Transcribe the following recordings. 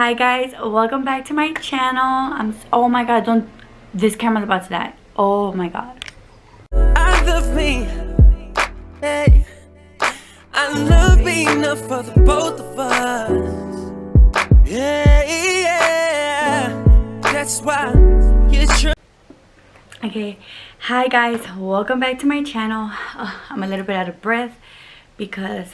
Hi guys, welcome back to my channel. Oh my god, don't, this camera's about to die. Oh my god. I love me, hey, I love me enough for the both of us. Yeah, that's why you try. Okay, hi guys, welcome back to my channel. I'm a little bit out of breath because,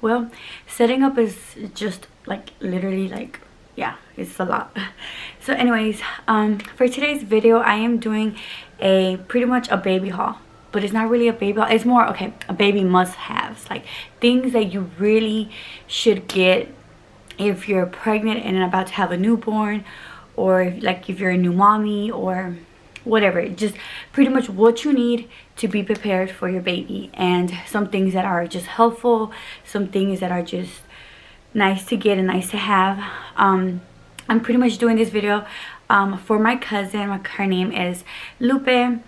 well, setting up is just like literally like, yeah, it's a lot. So anyways, for today's video I am doing a pretty much a baby haul, but it's not really a baby haul. It's more, okay, a baby must-haves, like things that you really should get if you're pregnant and about to have a newborn, or if you're a new mommy or whatever. Just pretty much what you need to be prepared for your baby, and some things that are just helpful, some things that are just nice to get and nice to have. I'm pretty much doing this video for my cousin. Her name is Lupe.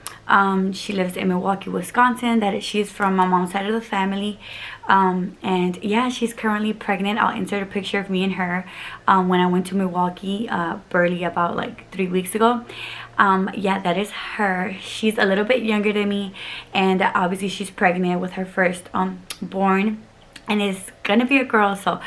She lives in Milwaukee, Wisconsin. She's from my mom's side of the family, and yeah, she's currently pregnant. I'll insert a picture of me and her when I went to Milwaukee barely about like 3 weeks ago. Yeah, that is her. She's a little bit younger than me, and obviously she's pregnant with her first born, and it's gonna be a girl. So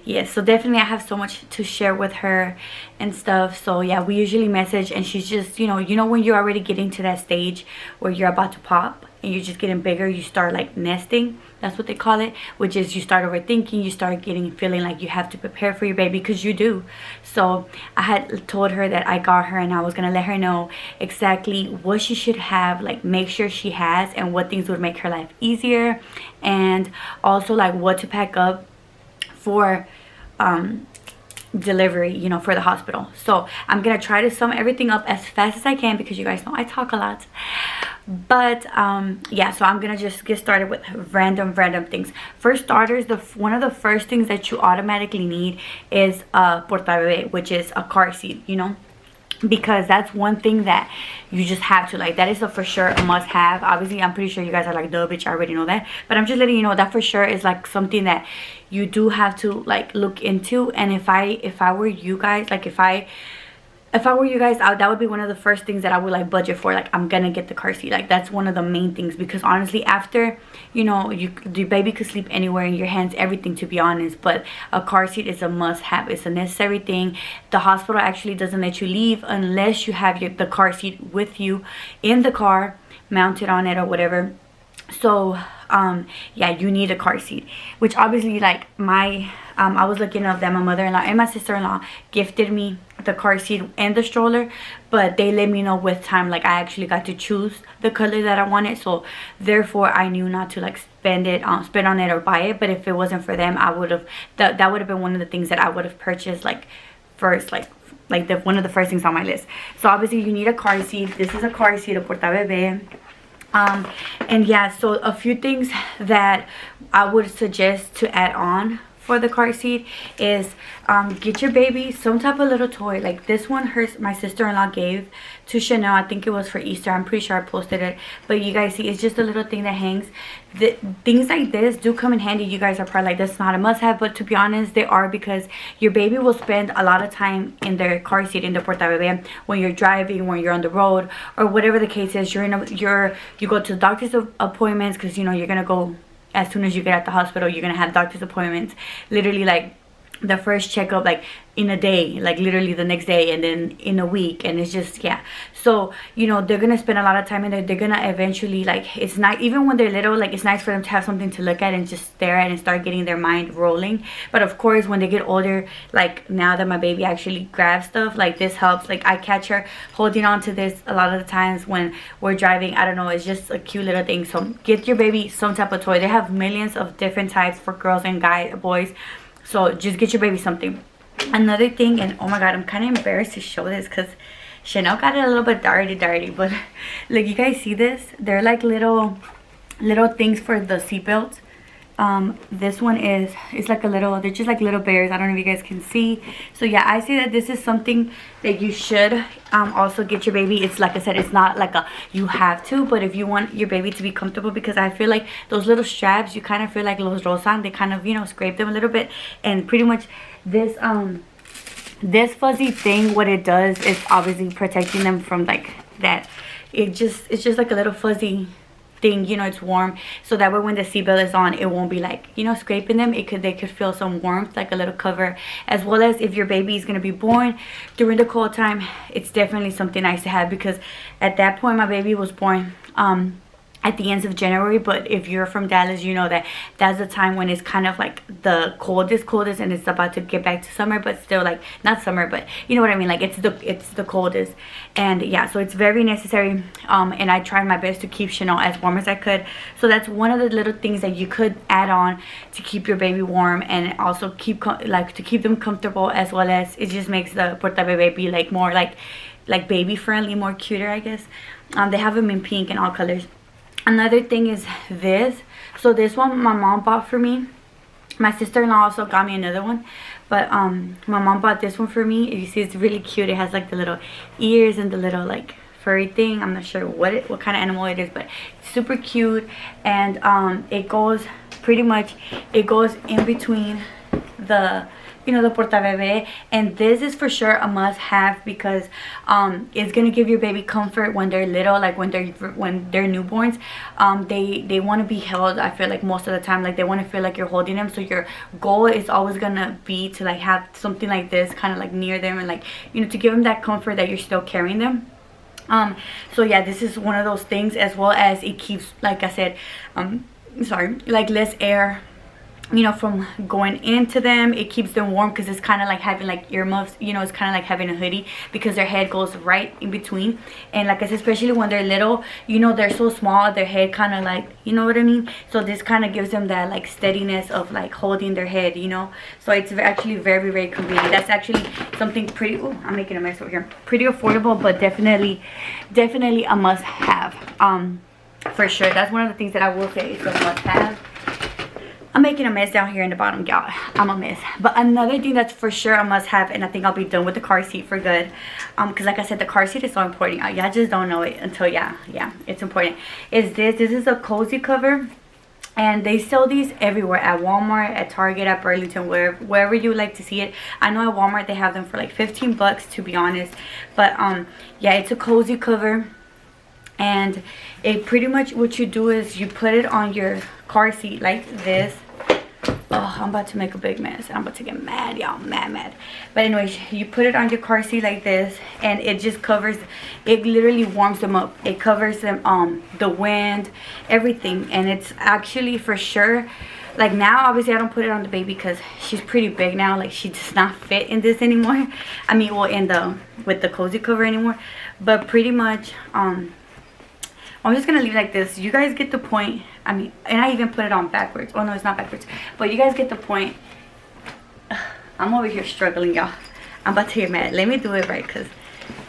yeah, so definitely I have so much to share with her and stuff. So yeah, we usually message, and she's just, you know when you're already getting to that stage where you're about to pop and you're just getting bigger, you start like nesting. That's what they call it, which is you start overthinking, you start feeling like you have to prepare for your baby, because you do. So I had told her that I got her, and I was gonna let her know exactly what she should have, like make sure she has, and what things would make her life easier, and also like what to pack up for delivery, for the hospital. So I'm gonna try to sum everything up as fast as I can, because you guys know I talk a lot. But yeah, so I'm gonna just get started with random things. For starters, one of the first things that you automatically need is a portabebé, which is a car seat, because that's one thing that you just have to, like, that is for sure a must-have. Obviously I'm pretty sure you guys are like, duh bitch, I already know that, but I'm just letting you know that for sure is like something that you do have to like look into. And if I were you guys, like if I were you guys out, that would be one of the first things that I would like budget for. Like, I'm gonna get the car seat. Like, that's one of the main things, because honestly, after your baby could sleep anywhere in your hands, everything, to be honest, but a car seat is a must-have. It's a necessary thing. The hospital actually doesn't let you leave unless you have the car seat with you in the car, mounted on it or whatever. So yeah, you need a car seat, which obviously, like, I was looking up that my mother-in-law and my sister-in-law gifted me the car seat and the stroller, but they let me know with time, like I actually got to choose the color that I wanted. So therefore I knew not to like spend on it or buy it. But if it wasn't for them, I would have, that would have been one of the things that I would have purchased like first, like one of the first things on my list. So obviously you need a car seat. This is a car seat, a portabebé. And yeah, so a few things that I would suggest to add on for the car seat is get your baby some type of little toy. Like this one, my sister-in-law gave to Chanel. I think it was for Easter. I'm pretty sure I posted it, but you guys see, it's just a little thing that hangs. Things like this do come in handy. You guys are probably like, that's not a must-have, but to be honest, they are, because your baby will spend a lot of time in their car seat, in the portabebé, when you're driving, when you're on the road, or whatever the case is. You go to doctor's appointments, because you're gonna go as soon as you get at the hospital. You're gonna have doctor's appointments literally like the first checkup like in a day, like literally the next day, and then in a week, and it's just, yeah. So they're gonna spend a lot of time in there. They're gonna eventually, like, it's not, even when they're little, like, it's nice for them to have something to look at and just stare at and start getting their mind rolling. But of course when they get older, like now that my baby actually grabs stuff, like this helps. Like, I catch her holding on to this a lot of the times when we're driving. I don't know, it's just a cute little thing. So get your baby some type of toy. They have millions of different types for girls and boys, so just get your baby something. Another thing, and oh my god, I'm kind of embarrassed to show this because Chanel got it a little bit dirty, but like, you guys see this? They're like little things for the seatbelt. This one it's like they're just like little bears. I don't know if you guys can see. So yeah, I say that this is something that you should also get your baby. It's like I said, it's not like you have to, but if you want your baby to be comfortable, because I feel like those little straps, you kind of feel like los rozan, they kind of scrape them a little bit. And pretty much this This fuzzy thing, what it does is obviously protecting them from like that. It's just like a little fuzzy thing, you know, it's warm, so that way when the seatbelt is on, it won't be like, you know, scraping them. They could feel some warmth, like a little cover. As well as if your baby is going to be born during the cold time, it's definitely something nice to have, because at that point my baby was born at the ends of January. But if you're from Dallas, you know that that's the time when it's kind of like the coldest, and it's about to get back to summer, but still like not summer, but you know what I mean, like it's the coldest. And yeah, so it's very necessary. And I tried my best to keep Chanel as warm as I could. So that's one of the little things that you could add on to keep your baby warm, and also keep to keep them comfortable, as well as it just makes the porta bebé be like more like baby friendly, more cuter, I guess. They have them in pink and all colors. Another thing is this. So this one my mom bought for me. My sister-in-law also got me another one, but my mom bought this one for me. You see, it's really cute. It has like the little ears and the little like furry thing. I'm not sure what kind of animal it is, but it's super cute. And it goes in between the, you know, the porta bebé. And this is for sure a must have, because it's gonna give your baby comfort when they're little, like when they're newborns. They want to be held, I feel like, most of the time. Like they want to feel like you're holding them. So your goal is always gonna be to like have something like this kind of like near them, and like, you know, to give them that comfort that you're still carrying them. So yeah, this is one of those things, as well as it keeps, like I said, like less air, you know, from going into them. It keeps them warm, because it's kind of like having like earmuffs, you know, it's kind of like having a hoodie, because their head goes right in between. And like I said, especially when they're little, you know, they're so small, their head kind of like, you know what I mean. So this kind of gives them that like steadiness of like holding their head, you know. So it's actually very, very convenient. That's actually something pretty, ooh, I'm making a mess over here, pretty affordable, but definitely a must have. For sure, that's one of the things that I will say is a must have. I'm making a mess down here in the bottom, y'all. I'm a mess. But another thing that's for sure a must have, and I think I'll be done with the car seat for good, because like I said, the car seat is so important. Y'all just don't know it until yeah, it's important. Is this is a cozy cover, and they sell these everywhere, at Walmart, at Target, at Burlington, wherever you like to see it. I know at Walmart they have them for like 15 bucks, to be honest. But yeah, it's a cozy cover. And it pretty much, what you do is you put it on your car seat like this. Oh, I'm about to make a big mess. I'm about to get mad, y'all. Mad. But anyways, you put it on your car seat like this, and it just covers, it literally warms them up. It covers them, the wind, everything. And it's actually for sure, like now, obviously I don't put it on the baby because she's pretty big now. Like she does not fit in this anymore. I mean, well, with the cozy cover anymore. But pretty much, I'm just gonna leave it like this. You guys get the point. I mean, and I even put it on backwards. Oh no, it's not backwards, but you guys get the point. I'm over here struggling, y'all. I'm about to get mad. Let me do it right, because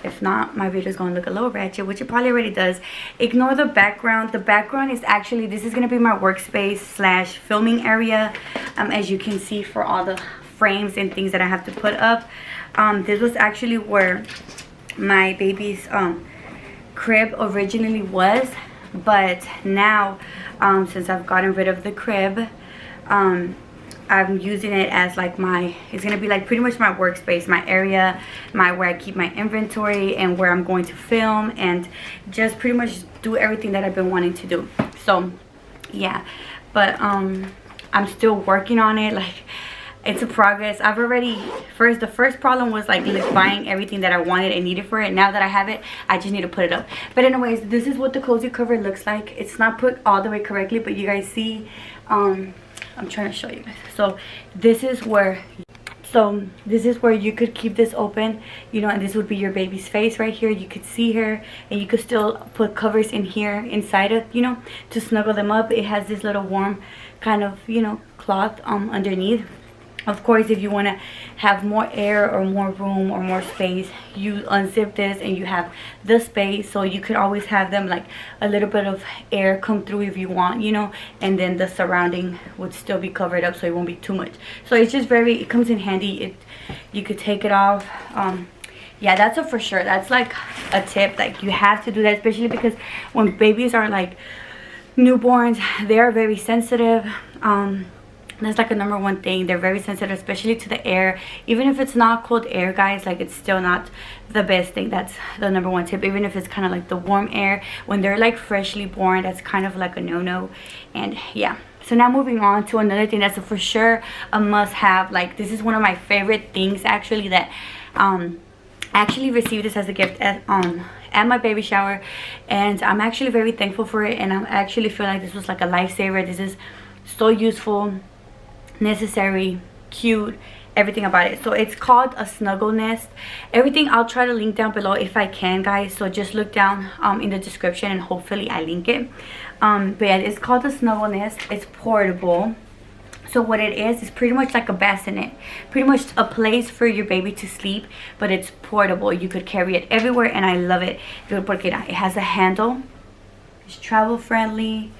if not, my video is gonna look a little ratchet, which it probably already does. Ignore the background. The background is actually, this is gonna be my workspace / filming area, as you can see, for all the frames and things that I have to put up. This was actually where my baby's crib originally was, but now since I've gotten rid of the crib, I'm using it as like it's gonna be like pretty much my workspace, my area, where I keep my inventory, and where I'm going to film and just pretty much do everything that I've been wanting to do. So yeah, but I'm still working on it. Like, it's a progress. I've already, the first problem was like buying everything that I wanted and needed for it. Now that I have it, I just need to put it up. But anyways, this is what the cozy cover looks like. It's not put all the way correctly, but you guys see, I'm trying to show you guys. So this is where you could keep this open, you know, and this would be your baby's face right here. You could see her, and you could still put covers in here inside it, you know, to snuggle them up. It has this little warm kind of, you know, cloth underneath. Of course, if you want to have more air or more room or more space, you unzip this and you have the space. So you could always have them like a little bit of air come through if you want, you know, and then the surrounding would still be covered up, so it won't be too much. So it's just it comes in handy. You could take it off. Yeah, that's a for sure. That's like a tip. Like, you have to do that, especially because when babies are like newborns, they are very sensitive. That's like a number one thing. They're very sensitive, especially to the air. Even if it's not cold air, guys, like it's still not the best thing. That's the number one tip. Even if it's kind of like the warm air, when they're like freshly born, that's kind of like a no-no. And yeah, so now moving on to another thing that's for sure a must-have. Like, this is one of my favorite things actually, that I actually received this as a gift at my baby shower, and I'm actually very thankful for it. And I actually feel like this was like a lifesaver. This is so useful, necessary, cute, everything about it. So it's called a snuggle nest. Everything I'll try to link down below if I can, guys, so just look down in the description and hopefully I link it. But yeah, it's called a snuggle nest. It's portable. So what it is pretty much like a bassinet, pretty much a place for your baby to sleep, but it's portable. You could carry it everywhere, and I love it porque it has a handle. It's travel friendly.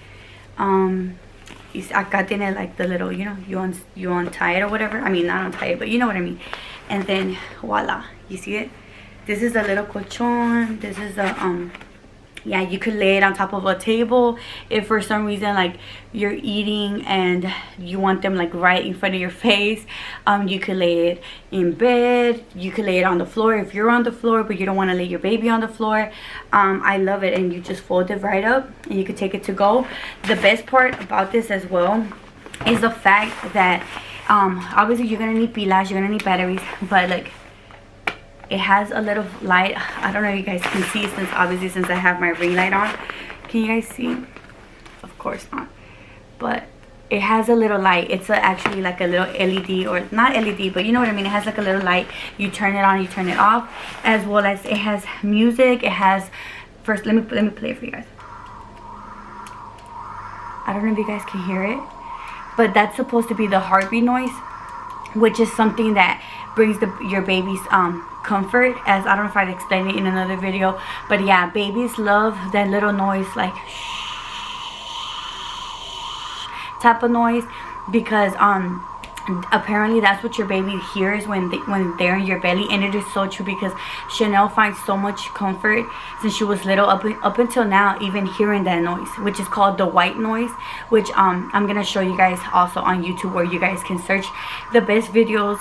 Acá tiene like the little, you know, you untie it or whatever. I mean, not untie it, but you know what I mean. And then voila, you see it. This is a little colchon. This is a yeah, you could lay it on top of a table if for some reason like you're eating and you want them like right in front of your face. You could lay it in bed. You could lay it on the floor if you're on the floor but you don't want to lay your baby on the floor. I love it. And you just fold it right up and you could take it to go. The best part about this as well is the fact that obviously you're gonna need pilas, you're gonna need batteries, but like, it has a little light. I don't know if you guys can see, since I have my ring light on. Can you guys see? Of course not. But it has a little light. It's actually like a little LED, or not LED, but you know what I mean. It has like a little light. You turn it on, you turn it off, as well as it has music. It has, first let me play it for you guys. I don't know if you guys can hear it, but that's supposed to be the heartbeat noise, which is something that brings your baby's comfort, as I don't know if I've explained it in another video, but yeah, babies love that little noise, like type of noise, because apparently that's what your baby hears when they're in your belly. And it is so true, because Chanel finds so much comfort since she was little up until now, even hearing that noise, which is called the white noise, which I'm gonna show you guys also on YouTube, where you guys can search the best videos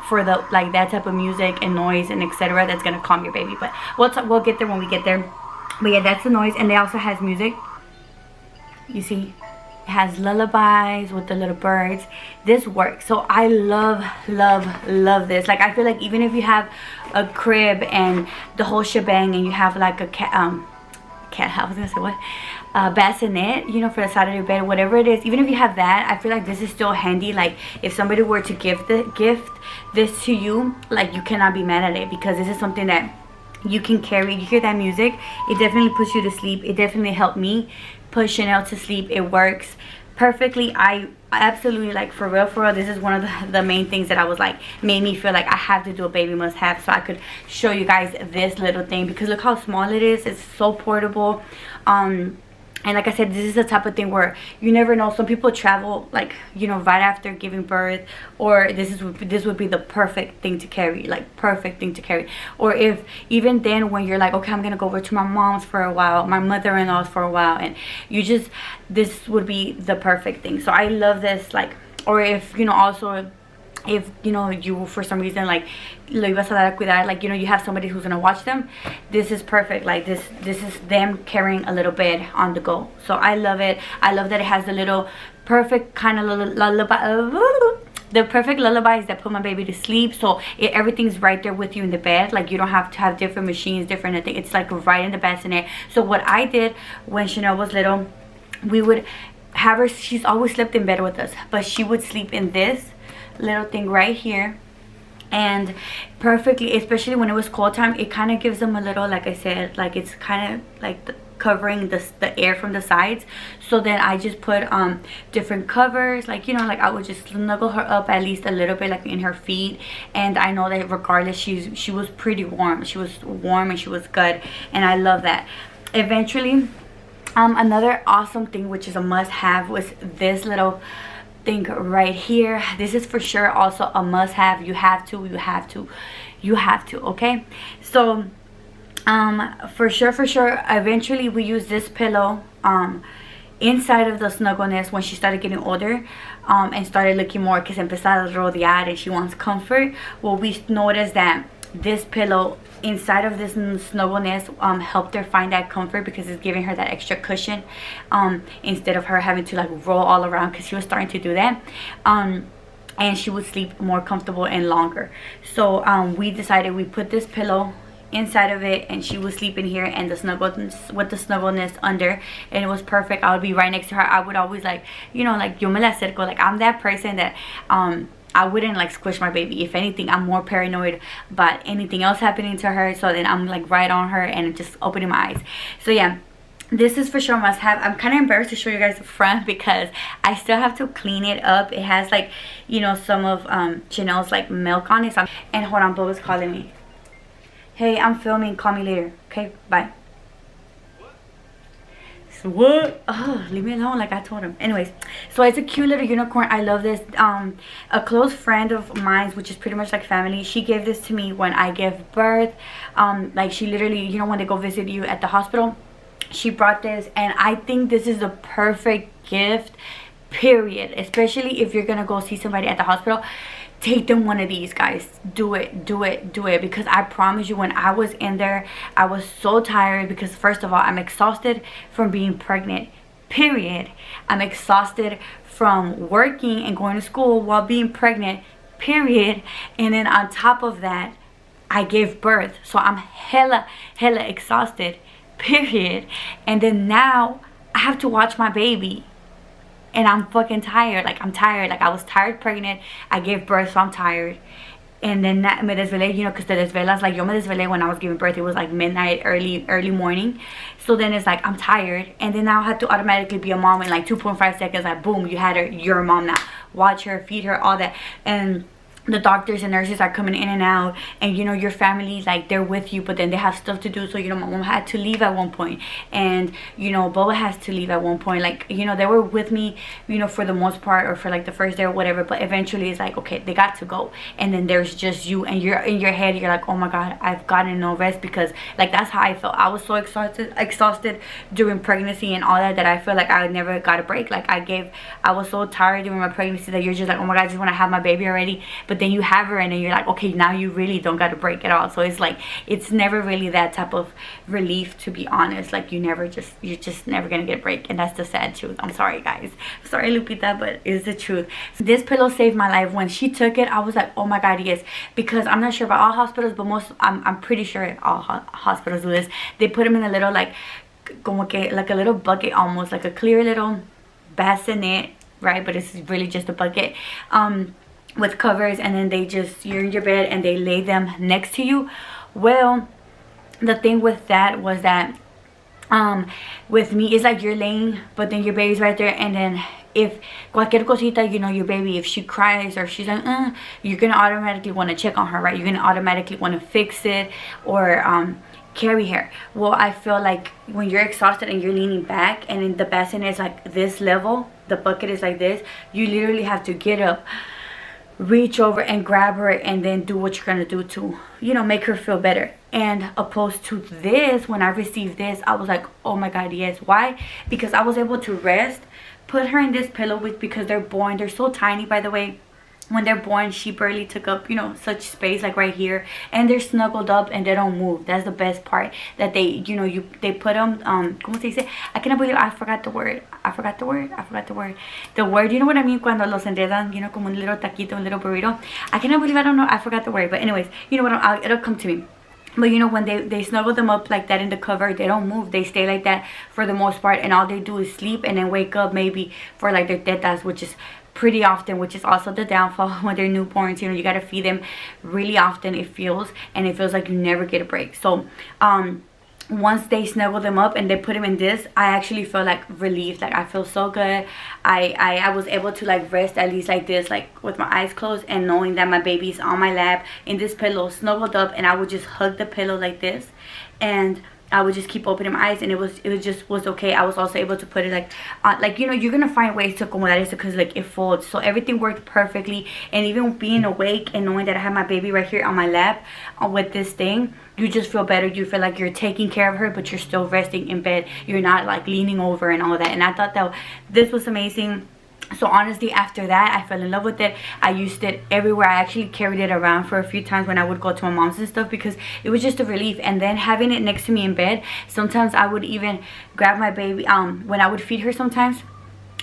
for the like that type of music and noise and etc. that's gonna calm your baby. But we'll get there when we get there. But yeah, that's the noise. And it also has music. You see, it has lullabies with the little birds. This works. So I love this. Like, I feel like even if you have a crib and the whole shebang, and you have like a cat I was gonna say what, bassinet, you know, for the side of your bed, whatever it is, even if you have that, I feel like this is still handy. Like, if somebody were to gift this to you, like, you cannot be mad at it, because this is something that you can carry. You hear that music, it definitely puts you to sleep. It definitely helped me put Chanel to sleep. It works perfectly. I absolutely, like, for real, this is one of the main things that I was like, made me feel like I have to do a baby must have, so I could show you guys this little thing, because look how small it is. It's so portable. And like I said, this is the type of thing where you never know. Some people travel, like, you know, right after giving birth, or this would be the perfect thing to carry, like perfect thing to carry. Or if even then, when you're like, okay, I'm gonna go over to my mom's for a while, my mother-in-law's for a while, and this would be the perfect thing. So I love this. Like, or if, you know, also if, you know, you for some reason like lo ibas a dar a cuidar, like, you know, you have somebody who's gonna watch them, this is perfect. Like, this is them carrying a little bed on the go. So I love it. I love that it has the little perfect kind of lullaby, the perfect lullabies that put my baby to sleep. So everything's right there with you in the bed. Like, you don't have to have different machines, different things. It's like right in the bassinet. So what I did when Chanel was little, we would have her, she's always slept in bed with us, but she would sleep in this little thing right here, and perfectly, especially when it was cold time, it kind of gives them a little, like I said, like, it's kind of like covering the air from the sides. So then I just put different covers, like, you know, like I would just snuggle her up at least a little bit, like in her feet. And I know that regardless, she was pretty warm. She was warm and she was good, and I love that. Eventually, another awesome thing, which is a must-have, was this little thing right here. This is for sure also a must-have. You have to, okay? So for sure, eventually we use this pillow inside of the snuggle nest when she started getting older. and started looking more, que se empezaba a rodear and she wants comfort. Well, we noticed that this pillow inside of this snuggle nest helped her find that comfort, because it's giving her that extra cushion, instead of her having to like roll all around, because she was starting to do that, and she would sleep more comfortable and longer. So we decided we put this pillow inside of it, and she was sleeping here, and the snuggle with the snuggle nest under, and it was perfect. I would be right next to her. I would always like, you know, like yo me la acerco, like I'm that person that I wouldn't like squish my baby. If anything, I'm more paranoid about anything else happening to her, so then I'm like right on her and just opening my eyes. So yeah, this is for sure must have. I'm kind of embarrassed to show you guys the front because I still have to clean it up. It has like, you know, some of Chanel's like milk on it. So and hold on, Bubba's calling me. Hey, I'm filming, call me later. Okay, bye. So what? Oh, leave me alone, like I told him. Anyways, so it's a cute little unicorn. I love this. A close friend of mine, which is pretty much like family, she gave this to me when I gave birth. Like she literally, you know, when they go visit you at the hospital, she brought this, and I think this is the perfect gift, period. Especially if you're gonna go see somebody at the hospital. Take them one of these, guys. Do it, do it, do it. Because I promise you, when I was in there, I was so tired, because first of all, I'm exhausted from being pregnant, period. I'm exhausted from working and going to school while being pregnant, period. And then on top of that, I gave birth, so I'm hella exhausted, period. And then now I have to watch my baby, and I'm fucking tired. Like I'm tired. Like I was tired pregnant. I gave birth, so I'm tired. And then me desvelé, you know, because te desvelas. Like yo me desvelé when I was giving birth. It was like midnight, early morning. So then it's like I'm tired. And then now I had to automatically be a mom in like 2.5 seconds. Like boom, you had her. You're a mom now. Watch her, feed her, all that. And the doctors and nurses are coming in and out, and you know your family, like they're with you, but then they have stuff to do. So you know my mom had to leave at one point, and you know Boba has to leave at one point. Like you know they were with me, you know, for the most part, or for like the first day or whatever, but eventually it's like okay, they got to go. And then there's just you, and you're in your head, you're like, oh my god, I've gotten no rest, because like that's how I felt. I was so exhausted during pregnancy and all that, that I feel like I never got a break. Like I was so tired during my pregnancy that you're just like, oh my god, I just want to have my baby already. But then you have her, and then you're like, okay, now you really don't got to break at all. So it's like, it's never really that type of relief, to be honest. Like you're just never gonna get a break, and that's the sad truth. I'm sorry, guys. I'm sorry, Lupita, but it's the truth. This pillow saved my life. When she took it, I was like, oh my god, yes. Because I'm not sure about all hospitals, but I'm pretty sure all hospitals do this. They put them in a little like como que like a little bucket, almost like a clear little bassinet, right? But it's really just a bucket with covers, and then you're in your bed and they lay them next to you. Well, the thing with that was that with me, it's like you're laying, but then your baby's right there, and then if cualquier cosita, you know, your baby, if she cries or she's like you're gonna automatically want to check on her, right? You're gonna automatically want to fix it or carry her. Well, I feel like when you're exhausted and you're leaning back, and then the bassinet is like this level, the bucket is like this, you literally have to get up, reach over and grab her, and then do what you're gonna do to, you know, make her feel better. And opposed to this, when I received this, I was like, oh my god, yes. Why? Because I was able to rest, put her in this pillow, which, because they're born, they're so tiny, by the way. When they're born, she barely took up, you know, such space, like right here, and they're snuggled up and they don't move. That's the best part, that they, you know, they put them como se dice, I cannot believe I forgot the word, the word, you know what I mean, cuando los enredan, you know, como un little taquito, un little burrito. I cannot believe I forgot the word. But anyways, you know what, it'll come to me. But you know, when they snuggle them up like that in the cover, they don't move. They stay like that for the most part, and all they do is sleep and then wake up maybe for like their tetas, which is pretty often, which is also the downfall when they're newborns. You know, you got to feed them really often, it feels like you never get a break. So once they snuggle them up and they put them in this, I actually feel like relieved. Like I feel so good. I was able to like rest at least like this, like with my eyes closed, and knowing that my baby's on my lap in this pillow, snuggled up, and I would just hug the pillow like this, and I would just keep opening my eyes, and it was okay. I was also able to put it like you know, you're gonna find ways to acomodar it because like it folds, so everything worked perfectly. And even being awake and knowing that I have my baby right here on my lap with this thing, you just feel better. You feel like you're taking care of her, but you're still resting in bed. You're not like leaning over and all that. And I thought that this was amazing. So honestly, after that, I fell in love with it. I used it everywhere. I actually carried it around for a few times when I would go to my mom's and stuff, because it was just a relief. And then having it next to me in bed, sometimes I would even grab my baby, when I would feed her sometimes,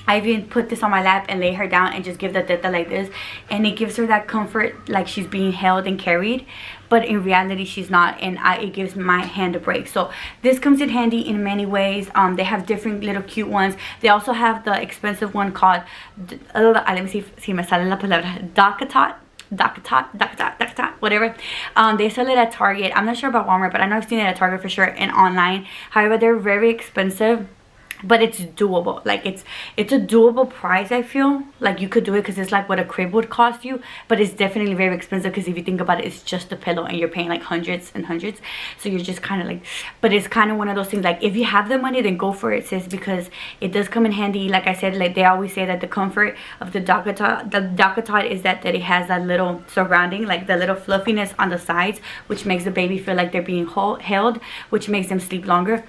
I even put this on my lap and lay her down and just give the teta like this, and it gives her that comfort, like she's being held and carried, but in reality she's not, and it gives my hand a break. So this comes in handy in many ways. They have different little cute ones. They also have the expensive one called let me see si me sale la palabra, Docatot, whatever. They sell it at Target. I'm not sure about Walmart, but I know I've seen it at Target for sure and online. However, they're very expensive, but it's doable. Like it's a doable price. I feel like you could do it because it's like what a crib would cost you, but it's definitely very expensive because if you think about it, it's just a pillow and you're paying like hundreds and hundreds. So you're just kind of like, but it's kind of one of those things, like if you have the money, then go for it, sis, because it does come in handy. Like I said, like they always say that the comfort of the Docatot is that it has that little surrounding, like the little fluffiness on the sides, which makes the baby feel like they're being held, which makes them sleep longer.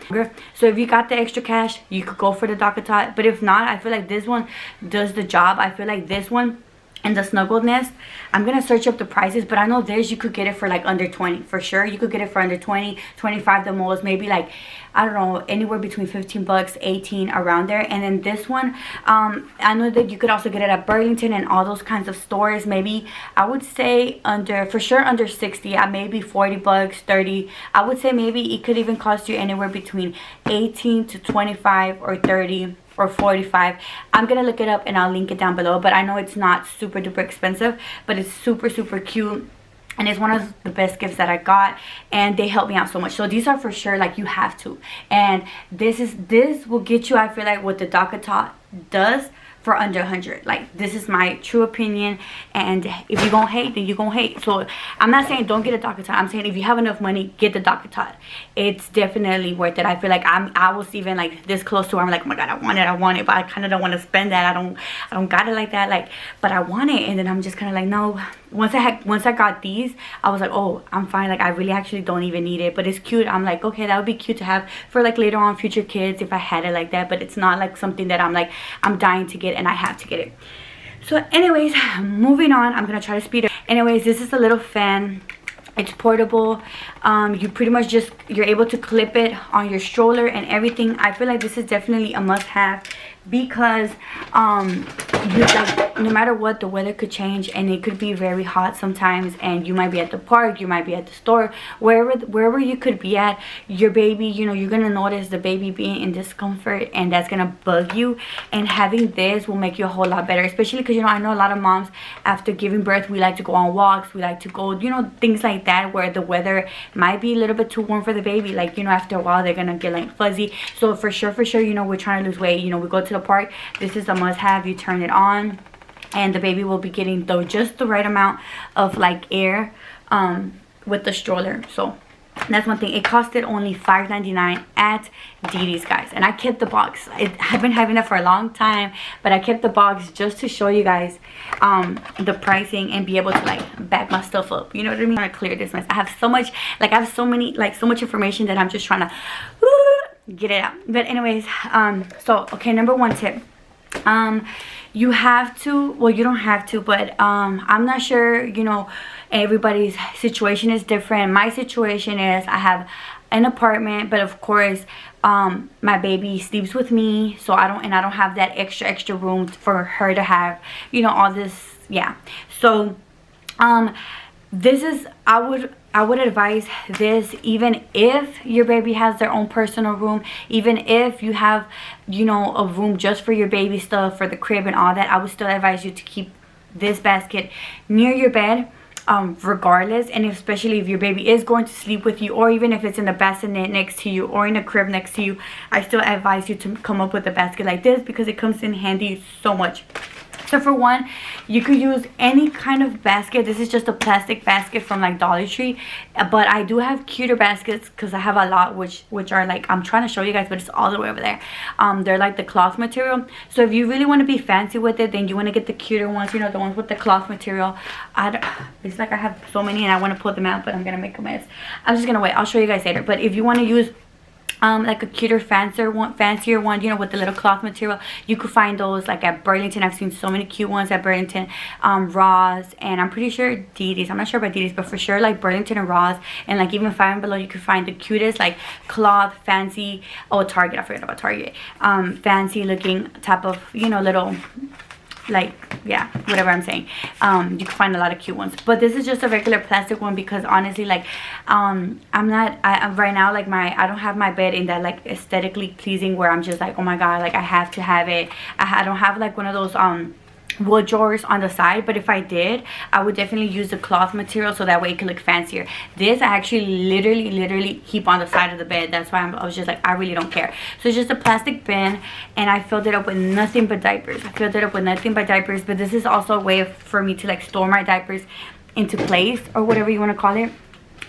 So if you got the extra cash, you could go for the Docatot, but if not, I feel like this one does the job. I feel like this one and the Snuggle Nest, I'm gonna search up the prices, but I know this you could get it for like under 20 for sure. You could get it for under 20, 25 the most, maybe like, I don't know, anywhere between 15 bucks, 18, around there. And then this one, I know that you could also get it at Burlington and all those kinds of stores. Maybe I would say for sure under 60, maybe 40 bucks, 30. I would say maybe it could even cost you anywhere between 18 to 25 or 30 or 45. I'm gonna look it up and I'll link it down below, but I know it's not super duper expensive, but it's super cute, and it's one of the best gifts that I got, and they help me out so much. So these are for sure, like, you have to. And this will get you, I feel like, what the Docatot does for under 100. Like, this is my true opinion, and if you're gonna hate, then you're gonna hate. So I'm not saying don't get a Docatot. I'm saying if you have enough money, get the Docatot. It's definitely worth it. I feel like I was even like this close to where I'm like, oh my god, I want it, but I kind of don't want to spend that. I don't got it like that, like, but I want it. And then I'm just kind of like, no. Once I got these, I was like, oh, I'm fine. Like, I really actually don't even need it, but it's cute. I'm like, okay, that would be cute to have for like later on future kids if I had it like that. But it's not like something that I'm like, I'm dying to get and I have to get it. So anyways, moving on, I'm gonna try to speed up. Anyways, this is a little fan. It's portable. You pretty much you're able to clip it on your stroller and everything. I feel like this is definitely a must-have, because no matter what, the weather could change and it could be very hot sometimes, and you might be at the park, you might be at the store, wherever you could be at, your baby, you know, you're gonna notice the baby being in discomfort, and that's gonna bug you. And having this will make you a whole lot better, especially because, you know, I know a lot of moms after giving birth, we like to go on walks, we like to go, you know, things like that, where the weather might be a little bit too warm for the baby. Like, you know, after a while they're gonna get like fuzzy. So for sure, you know, we're trying to lose weight, you know, we go to the park, this is a must-have. You turn it on and the baby will be getting just the right amount of like air with the stroller. So that's one thing. It costed only $5.99 at Didi's, guys, and I kept the box. I've been having it for a long time, but I kept the box just to show you guys the pricing and be able to like back my stuff up, you know what I mean? I'm gonna clear this mess. I have so much, like, I have so much information that I'm just trying to get it out. But anyways, so okay, number one tip, you have to, well, you don't have to, but I'm not sure, you know, everybody's situation is different. My situation is I have an apartment, but of course my baby sleeps with me, so I don't have that extra room for her to have, you know, all this. Yeah, so this is, I would advise this even if your baby has their own personal room, even if you have, you know, a room just for your baby stuff, for the crib and all that. I would still advise you to keep this basket near your bed, regardless, and especially if your baby is going to sleep with you, or even if it's in the bassinet next to you or in a crib next to you, I still advise you to come up with a basket like this, because it comes in handy so much. So for one, you could use any kind of basket. This is just a plastic basket from like Dollar Tree, but I do have cuter baskets because I have a lot which are like, I'm trying to show you guys, but it's all the way over there. They're like the cloth material. So if you really want to be fancy with it, then you want to get the cuter ones, you know, the ones with the cloth material. It's like I have so many and I want to pull them out, but I'm gonna make a mess. I'm just gonna wait. I'll show you guys later. But if you want to use like a cuter fancier one, you know, with the little cloth material. You could find those like at Burlington. I've seen so many cute ones at Burlington, Ross, and I'm pretty sure Didi's. I'm not sure about Didi's, but for sure like Burlington and Ross, and like even Five and Below, you could find the cutest like cloth fancy, oh, Target, I forgot about Target, fancy looking type of, you know, little, like, yeah, whatever I'm saying. You can find a lot of cute ones, but this is just a regular plastic one because honestly, like, I'm not, right now, like, I don't have my bed in that like aesthetically pleasing where I'm just like, oh my god, like I have to have it. I don't have like one of those wood drawers on the side, but if I did, I would definitely use the cloth material so that way it could look fancier. This I actually literally keep on the side of the bed. That's why I was just like, I really don't care. So it's just a plastic bin, and I filled it up with nothing but diapers. But this is also a way for me to like store my diapers into place, or whatever you want to call it.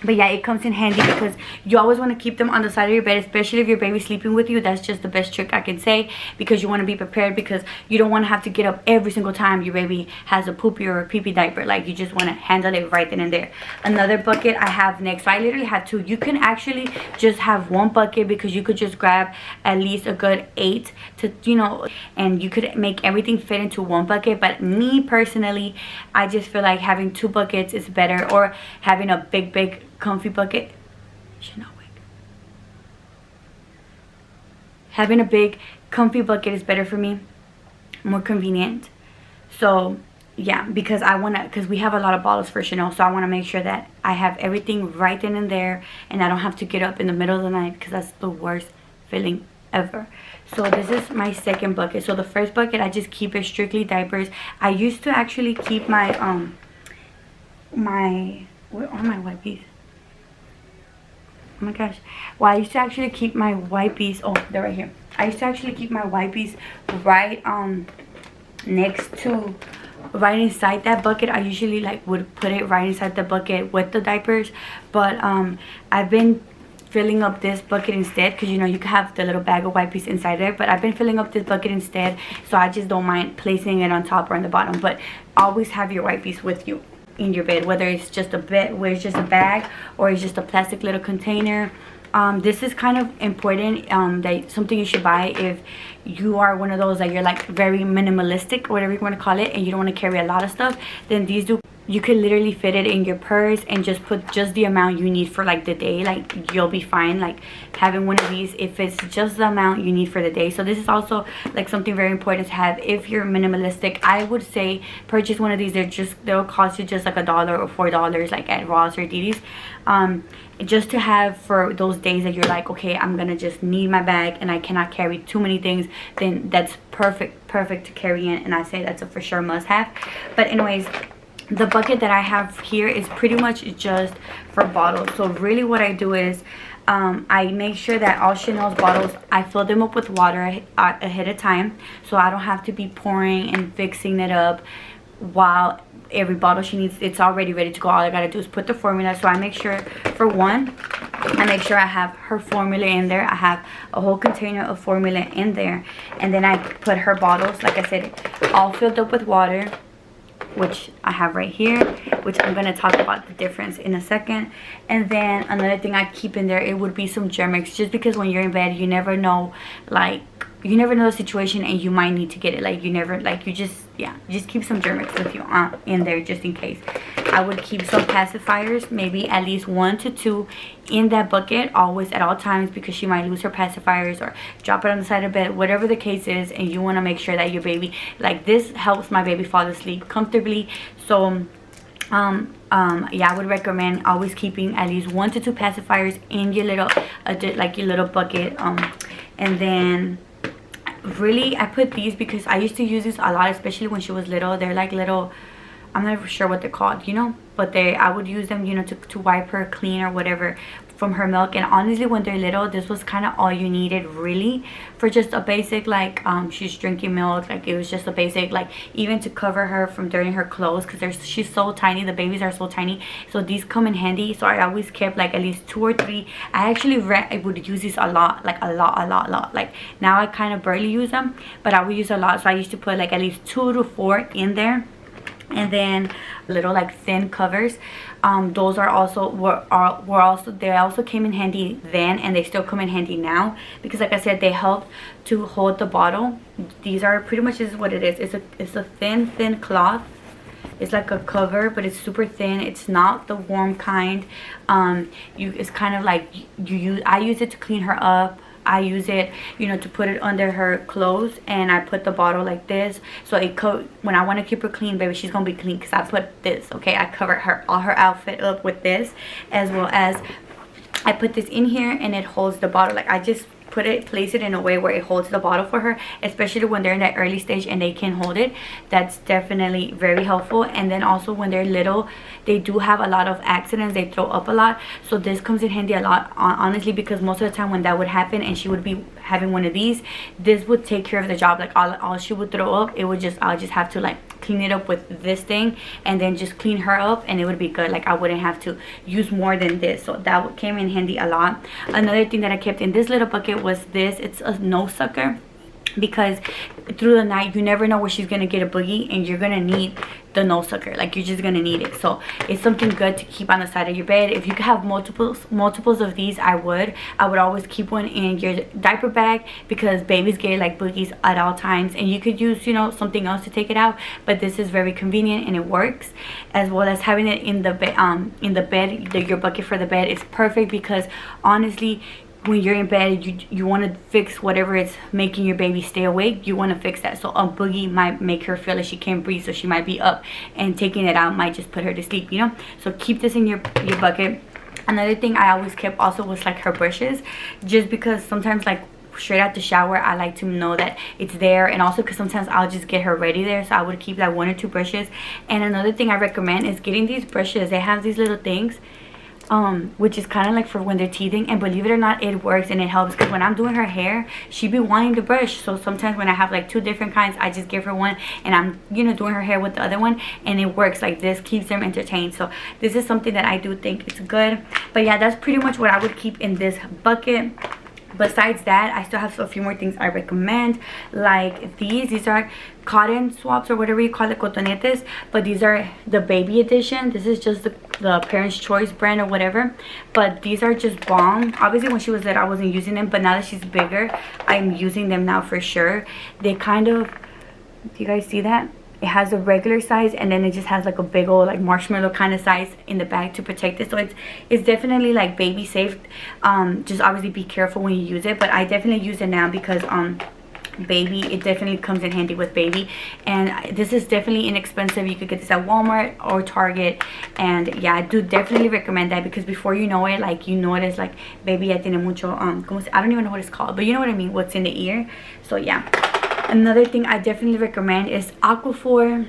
But yeah, it comes in handy because you always want to keep them on the side of your bed, especially if your baby's sleeping with you. That's just the best trick I can say, because you want to be prepared, because you don't want to have to get up every single time your baby has a poopy or a pee-pee diaper. Like, you just want to handle it right then and there. Another bucket I have next, so I literally have two. You can actually just have one bucket because you could just grab at least a good 8 to, you know, and you could make everything fit into one bucket. But me personally, I just feel like having 2 buckets is better, or having a big comfy bucket. Should not wake. Having a big comfy bucket is better for me, more convenient. So yeah, because we have a lot of bottles for Chanel, so I want to make sure that I have everything right then and there, and I don't have to get up in the middle of the night, because that's the worst feeling ever. So this is my second bucket. So the first bucket, I just keep it strictly diapers. I used to actually keep my where are my wipes? Oh my gosh. Well, I used to actually keep my wipes. Oh, they're right here. I used to actually keep my wipes right next to, right inside that bucket. I usually like would put it right inside the bucket with the diapers. But I've been filling up this bucket instead, because you know you can have the little bag of wipes inside there, but I've been filling up this bucket instead, so I just don't mind placing it on top or on the bottom. But always have your wipes with you in your bed, whether it's just a bed where it's just a bag, or it's just a plastic little container. This is kind of important, that something you should buy if you are one of those that you're like very minimalistic, or whatever you want to call it, and you don't want to carry a lot of stuff. Then these do, you can literally fit it in your purse and just put just the amount you need for like the day. Like, you'll be fine like having one of these if it's just the amount you need for the day. So this is also like something very important to have if you're minimalistic. I would say purchase one of these. They'll cost you just like $1 or $4 like at Ross or Didi's, just to have for those days that you're like, okay, I'm gonna just need my bag and I cannot carry too many things. Then that's perfect to carry in, and I say that's a for sure must have. But anyways, the bucket that I have here is pretty much just for bottles. So really what I do is I make sure that all Chanel's bottles, I fill them up with water ahead of time, so I don't have to be pouring and fixing it up while every bottle she needs, it's already ready to go. All I gotta do is put the formula. So I make sure, for one, I make sure I have her formula in there. I have a whole container of formula in there, and then I put her bottles, like I said, all filled up with water, which I have right here, which I'm going to talk about the difference in a second. And then another thing I keep in there, it would be some Germ-X, just because when you're in bed, you never know, like, you never know the situation and you might need to get it. Like, you never, like, you just, yeah, just keep some Germ-X with you in there just in case. I would keep some pacifiers, maybe at least 1 to 2 in that bucket, always at all times, because she might lose her pacifiers or drop it on the side of bed, whatever the case is. And you want to make sure that your baby, like, this helps my baby fall asleep comfortably. So yeah, I would recommend always keeping at least 1 to 2 pacifiers in your little like your little bucket. And then really I put these because I used to use these a lot, especially when she was little. They're like little, I'm not sure what they're called, you know, but I would use them, you know, to wipe her clean or whatever from her milk. And honestly, when they're little, this was kind of all you needed really for just a basic, like, she's drinking milk, like it was just a basic, like, even to cover her from dirtying her clothes, because she's so tiny, the babies are so tiny, so these come in handy. So I always kept like at least 2 or 3. I actually I would use these a lot, like a lot. Like now I kind of barely use them, but I would use a lot. So I used to put like at least 2 to 4 in there. And then little like thin covers. Those are also they also came in handy then, and they still come in handy now, because like I said, they help to hold the bottle. These are pretty much, this is what it is. It's a thin cloth. It's like a cover, but it's super thin. It's not the warm kind. It's kind of like I use it to clean her up. I use it, you know, to put it under her clothes, and I put the bottle like this, so when I want to keep her clean, baby, she's gonna be clean, because I put this, okay, I cover all her outfit up with this, as well as I put this in here, and it holds the bottle. Like, I just place it in a way where it holds the bottle for her, especially when they're in that early stage and they can hold it. That's definitely very helpful. And then also when they're little, they do have a lot of accidents, they throw up a lot, so this comes in handy a lot, honestly, because most of the time when that would happen and she would be having one of these, this would take care of the job. Like, all she would throw up, I'll just have to like clean it up with this thing, and then just clean her up, and it would be good. Like, I wouldn't have to use more than this, so that came in handy a lot. Another thing that I kept in this little bucket was this. It's a nose sucker, because through the night you never know where she's gonna get a boogie, and you're gonna need the nose sucker. Like, you're just gonna need it. So it's something good to keep on the side of your bed. If you could have multiples of these, I would always keep one in your diaper bag, because babies get like boogies at all times, and you could use, you know, something else to take it out, but this is very convenient and it works. As well as having it in the bed, your bucket for the bed is perfect, because honestly, when you're in bed, you want to fix whatever is making your baby stay awake. You want to fix that. So a boogie might make her feel like she can't breathe, so she might be up, and taking it out might just put her to sleep, you know. So keep this in your bucket. Another thing I always kept also was like her brushes, just because sometimes, like, straight out the shower, I like to know that it's there, and also because sometimes I'll just get her ready there, so I would keep like 1 or 2 brushes. And another thing I recommend is getting these brushes. They have these little things, which is kind of like for when they're teething, and believe it or not, it works and it helps, because when I'm doing her hair, she be wanting to brush. So sometimes when I have like 2 different kinds, I just give her one, and I'm, you know, doing her hair with the other one, and it works. Like, this keeps them entertained. So this is something that I do think it's good. But yeah, that's pretty much what I would keep in this bucket. Besides that, I still have a few more things I recommend, like these are cotton swabs, or whatever you call it, cotonetes, but these are the baby edition. This is just the Parents' Choice brand or whatever, but these are just bomb. Obviously when she was little I wasn't using them, but now that she's bigger, I'm using them now for sure. They kind of, do you guys see that? It has a regular size, and then it just has like a big old like marshmallow kind of size in the bag to protect it. So it's definitely like baby safe. Just obviously be careful when you use it, but I definitely use it now because baby, it definitely comes in handy with baby. And this is definitely inexpensive. You could get this at Walmart or Target, and yeah, I do definitely recommend that, because before you know it, like, you notice like baby ya tiene mucho I don't even know what it's called, but you know what I mean, what's in the ear. So yeah, another thing I definitely recommend is Aquaphor.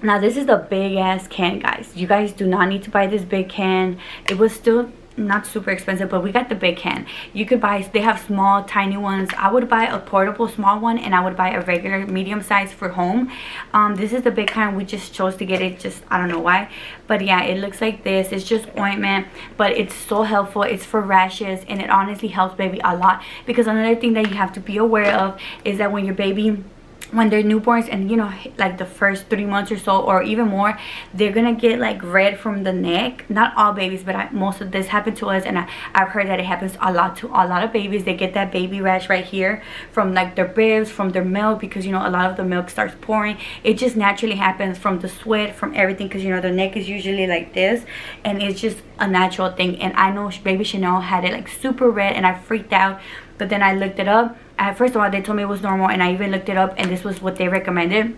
Now this is the big ass can, guys. You guys do not need to buy this big can. It was still not super expensive, but we got the big can. You could buy, they have small tiny ones. I would buy a portable small one, and I would buy a regular medium size for home. This is the big kind. We just chose to get it, just I don't know why, but yeah, it looks like this. It's just ointment, but it's so helpful. It's for rashes, and it honestly helps baby a lot. Because another thing that you have to be aware of is that when your baby, when they're newborns, and you know, like the first 3 months or so, or even more, they're gonna get like red from the neck. Not all babies, but most of this happened to us, and I've heard that it happens a lot to a lot of babies. They get that baby rash right here from like their bibs, from their milk, because you know, a lot of the milk starts pouring. It just naturally happens from the sweat, from everything, because you know, the neck is usually like this, and it's just a natural thing. And I know baby Chanel had it like super red, and I freaked out. But then I looked it up. First of all, they told me it was normal, and I even looked it up, and this was what they recommended.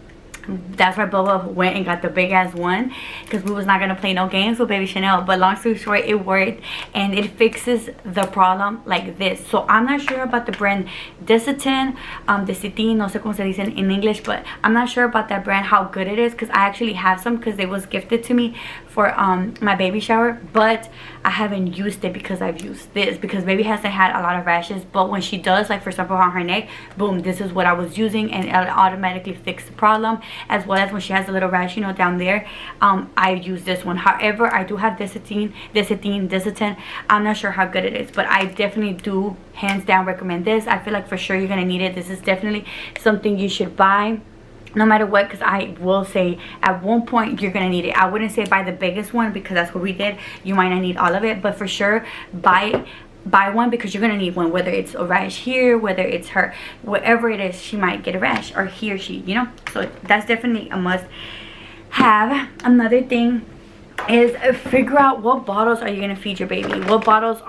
That's why Bubba went and got the big ass one, because we was not gonna play no games with baby Chanel. But long story short, it worked, and it fixes the problem like this. So I'm not sure about the brand Desitin, no sé cómo se dice in English, but I'm not sure about that brand, how good it is, because I actually have some, because it was gifted to me for my baby shower, but I haven't used it because I've used this, because baby hasn't had a lot of rashes. But when she does, like for example on her neck, boom, this is what I was using, and it automatically fixed the problem. As well as when she has a little rash, you know, down there, I use this one. However, I do have Desitin. I'm not sure how good it is, but I definitely do hands down recommend this. I feel like for sure you're gonna need it. This is definitely something you should buy. no matter what, because I will say at one point you're gonna need it. I wouldn't say buy the biggest one because that's what we did. You might not need all of it, but for sure buy one because you're gonna need one, whether it's a rash here, whether it's her, whatever it is, she might get a rash, or he or she, you know. So that's definitely a must have. Another thing is figure out what bottles are you gonna feed your baby, what bottles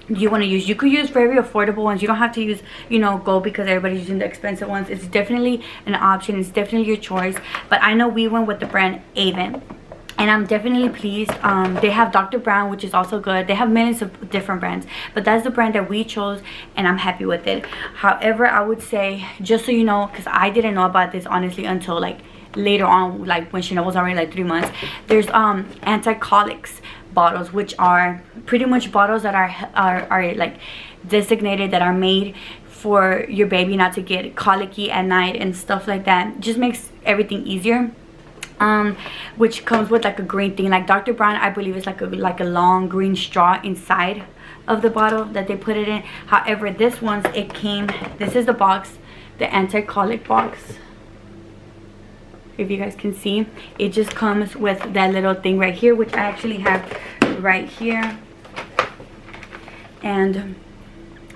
you want to use. You could use very affordable ones. You don't have to use, you know, gold because everybody's using the expensive ones. It's definitely an option. It's definitely your choice. But I know we went with the brand Avon, and I'm definitely pleased. They have Dr. Brown, which is also good. They have millions of different brands, but that's the brand that we chose, and I'm happy with it. However, I would say, just so you know, because I didn't know about this honestly until like later on, like when Chanel was already like 3 months, there's anti-colics bottles, which are pretty much bottles that are like designated, that are made for your baby not to get colicky at night and stuff like that. Just makes everything easier. Which comes with like a green thing, like Dr. Brown, I believe is like a long green straw inside of the bottle that they put it in. However, this one's, it came, this is the box, the anti-colic box. If you guys can see, it just comes with that little thing right here, which I actually have right here, and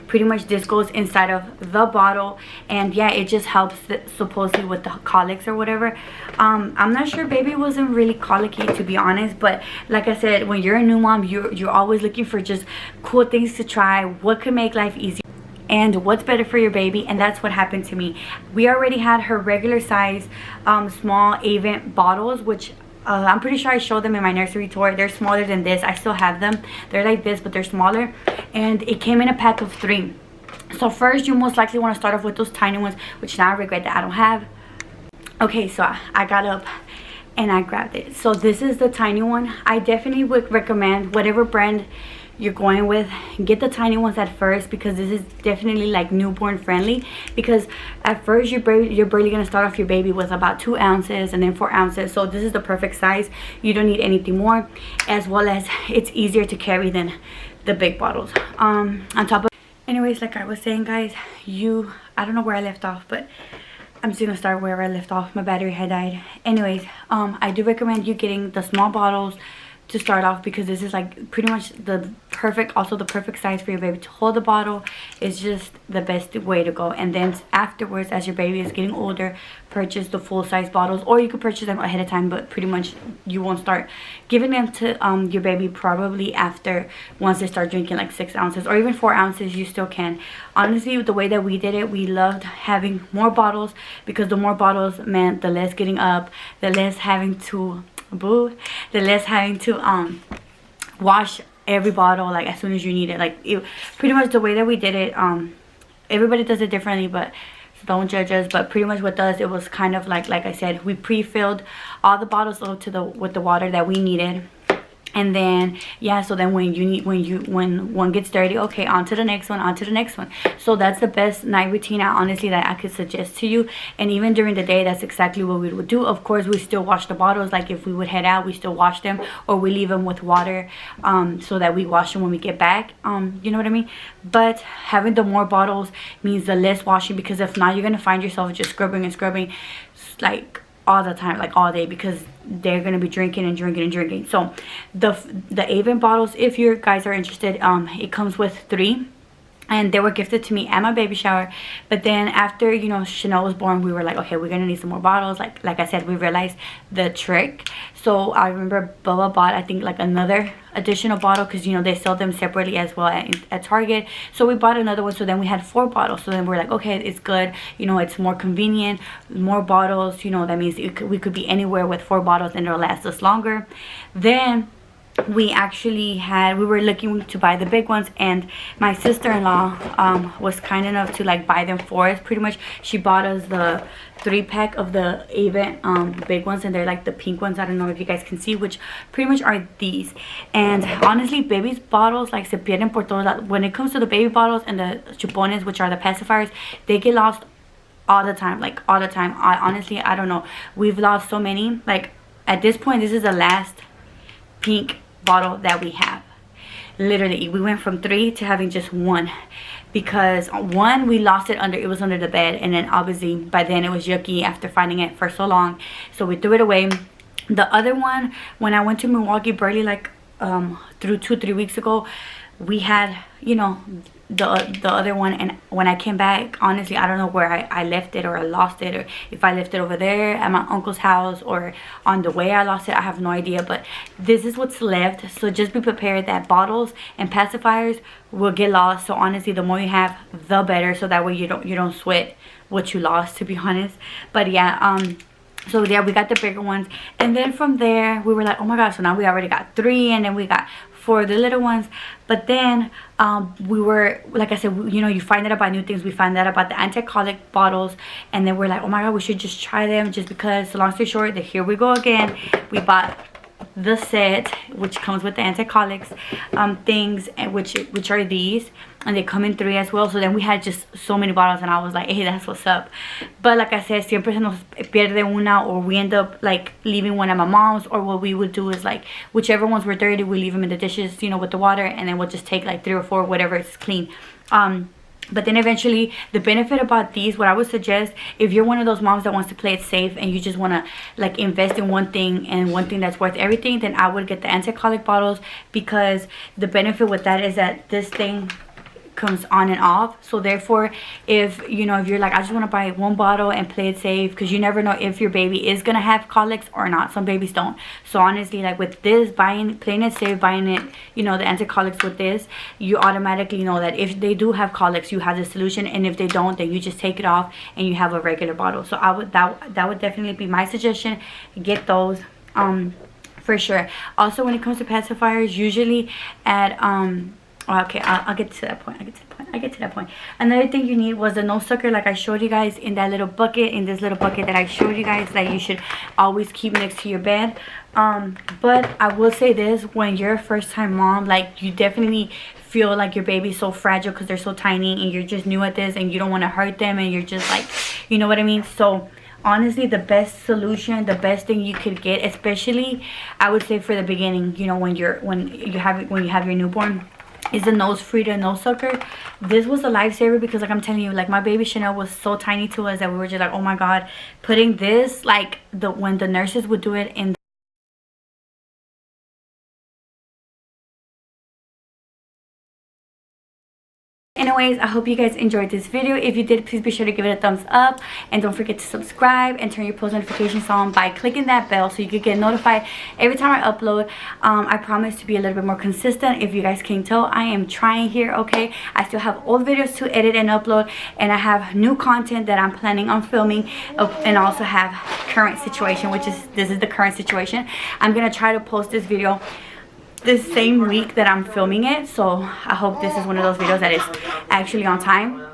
pretty much this goes inside of the bottle. And yeah, it just helps supposedly with the colics or whatever. I'm not sure, baby wasn't really colicky, to be honest, but like I said, when you're a new mom, you're always looking for just cool things to try, what could make life easier and what's better for your baby. And that's what happened to me. We already had her regular size small Avon bottles, which I'm pretty sure I showed them in my nursery tour. They're smaller than this. I still have them. They're like this, but they're smaller, and it came in a pack of 3. So first, you most likely want to start off with those tiny ones, which now I regret that I don't have. Okay, so I got up and I grabbed it. So this is the tiny one. I definitely would recommend whatever brand you're going with, get the tiny ones at first, because this is definitely like newborn friendly. Because at first you're barely gonna start off your baby with about 2 ounces and then 4 ounces. So this is the perfect size. You don't need anything more, as well as it's easier to carry than the big bottles. On top of, anyways, like I was saying, guys, I don't know where I left off, but I'm just gonna start wherever I left off. My battery had died. Anyways, I do recommend you getting the small bottles to start off, because this is like pretty much the perfect size for your baby to hold the bottle. Is just the best way to go. And then afterwards, as your baby is getting older, purchase the full size bottles, or you could purchase them ahead of time, but pretty much you won't start giving them to your baby probably after, once they start drinking like 6 ounces or even 4 ounces. You still can. Honestly, the way that we did it, we loved having more bottles, because the more bottles meant the less getting up, the less having to wash every bottle like as soon as you need it. Like, pretty much the way that we did it, everybody does it differently, but so don't judge us. But pretty much with us, it was kind of like I said, we pre-filled all the bottles up to with the water that we needed. And then yeah, so then when one gets dirty, okay, on to the next one. So that's the best night routine, honestly, that I could suggest to you. And even during the day, that's exactly what we would do. Of course, we still wash the bottles. Like if we would head out, we still wash them, or we leave them with water, so that we wash them when we get back. You know what I mean? But having the more bottles means the less washing, because if not, you're gonna find yourself just scrubbing and scrubbing like all the time, like all day, because they're gonna be drinking and drinking and drinking. So the Avon bottles, if you guys are interested, it comes with 3, and they were gifted to me at my baby shower. But then after, you know, Chanel was born, we were like, okay, we're gonna need some more bottles. Like I said, we realized the trick. So I remember Bubba bought, I think, like another additional bottle, because you know they sell them separately as well at Target. So we bought another one, so then we had 4 bottles. So then we're like, okay, it's good, you know, it's more convenient, more bottles, you know, that means we could be anywhere with 4 bottles and it'll last us longer. Then we were looking to buy the big ones, and my sister-in-law was kind enough to like buy them for us. Pretty much she bought us the 3-pack of the Avon big ones, and they're like the pink ones. I don't know if you guys can see, which pretty much are these. And honestly, baby's bottles like se pierden por todos lados. When it comes to the baby bottles and the chupones, which are the pacifiers, they get lost all the time, like all the time. Honestly, I don't know, we've lost so many. Like at this point, this is the last pink bottle that we have. Literally, we went from 3 to having just 1, because one, we lost it under, it was under the bed, and then obviously by then it was yucky after finding it for so long, so we threw it away. The other one, when I went to Milwaukee barely like through 2-3 weeks ago, we had, you know, the other one, and when I came back, honestly I don't know where I left it, or I lost it, or if I left it over there at my uncle's house or on the way I lost it. I have no idea, but this is what's left. So just be prepared that bottles and pacifiers will get lost. So honestly, the more you have, the better, so that way you don't sweat what you lost, to be honest. But yeah, so yeah, we got the bigger ones, and then from there we were like, oh my gosh, so now we already got 3, and then we got 4 of the little ones. But then we were, like I said, you know, you find out about new things. We find out about the anti-colic bottles, and then we're like, oh my god, we should just try them, just because. So long story short, here we go again. We bought the set, which comes with the anti-colics things, and which are these, and they come in 3 as well. So then we had just so many bottles, and I was like, hey, that's what's up. But like I said, siempre se nos pierde una, or we end up like leaving one at my mom's, or what we would do is like, whichever ones were dirty, we leave them in the dishes, you know, with the water, and then we'll just take like 3 or 4, whatever is clean. But then eventually, the benefit about these, what I would suggest, if you're one of those moms that wants to play it safe and you just want to like invest in one thing, and one thing that's worth everything, then I would get the anti-colic bottles, because the benefit with that is that this thing comes on and off. So therefore, if you know, if you're like, I just want to buy one bottle and play it safe, because you never know if your baby is gonna have colics or not. Some babies don't. So honestly, like with this, playing it safe, buying it, you know, the anti-colics with this, you automatically know that if they do have colics, you have the solution, and if they don't, then you just take it off and you have a regular bottle. So I would, that would definitely be my suggestion. Get those for sure. Also, when it comes to pacifiers, usually at okay, I'll get to that point. I get to that point. Another thing you need was the nose sucker, like I showed you guys in that little bucket, in this little bucket that I showed you guys, that you should always keep next to your bed. But I will say this, when you're a first time mom, like you definitely feel like your baby's so fragile because they're so tiny, and you're just new at this, and you don't want to hurt them, and you're just like, you know what I mean? So honestly, the best solution, the best thing you could get, especially I would say for the beginning, you know, when you have your newborn, is the nose free nose sucker. This was a lifesaver, because like I'm telling you, like my baby Chanel was so tiny to us that we were just like, oh my god, putting this, like when the nurses would do it in Anyways, I hope you guys enjoyed this video. If you did, please be sure to give it a thumbs up, and don't forget to subscribe and turn your post notifications on by clicking that bell, so you can get notified every time I upload. I promise to be a little bit more consistent. If you guys can tell, I am trying here, okay? I still have old videos to edit and upload, and I have new content that I'm planning on filming, and also have current situation, which is, this is the current situation. I'm gonna try to post this video this same week that I'm filming it, so I hope this is one of those videos that is actually on time.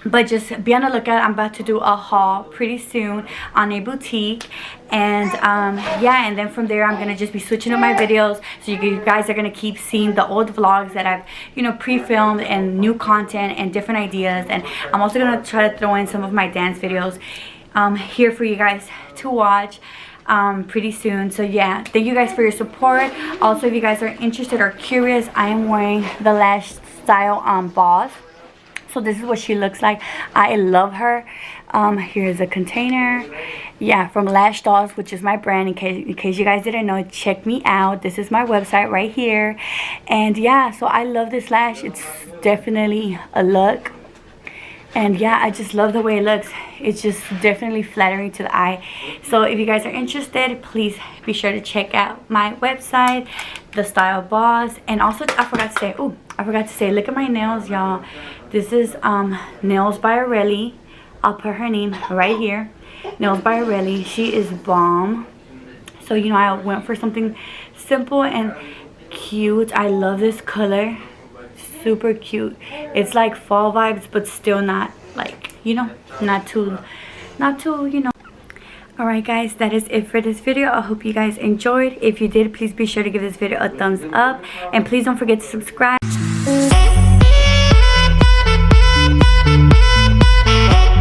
But just be on the lookout. I'm about to do a haul pretty soon on a boutique, and yeah, and then from there I'm gonna just be switching up my videos, so you guys are gonna keep seeing the old vlogs that I've, you know, pre-filmed, and new content and different ideas. And I'm also gonna try to throw in some of my dance videos here for you guys to watch pretty soon. So yeah, thank you guys for your support. Also, if you guys are interested or curious, I am wearing the Lash style boss. So this is what she looks like. I love her. Here's a container, yeah, from Lash Dolls, which is my brand. In case you guys didn't know, check me out. This is my website right here. And yeah, so I love this lash. It's definitely a look. And yeah, I just love the way it looks. It's just definitely flattering to the eye. So if you guys are interested, please be sure to check out my website, The Style Boss. And also, I forgot to say, look at my nails, y'all. This is Nails by Aurelie. I'll put her name right here. Nails by Aurelie. She is bomb. So, you know, I went for something simple and cute. I love this color. Super cute. It's like fall vibes, but still not like, you know, not too, you know. Alright guys, that is it for this video. I hope you guys enjoyed. If you did, please be sure to give this video a thumbs up, and please don't forget to subscribe.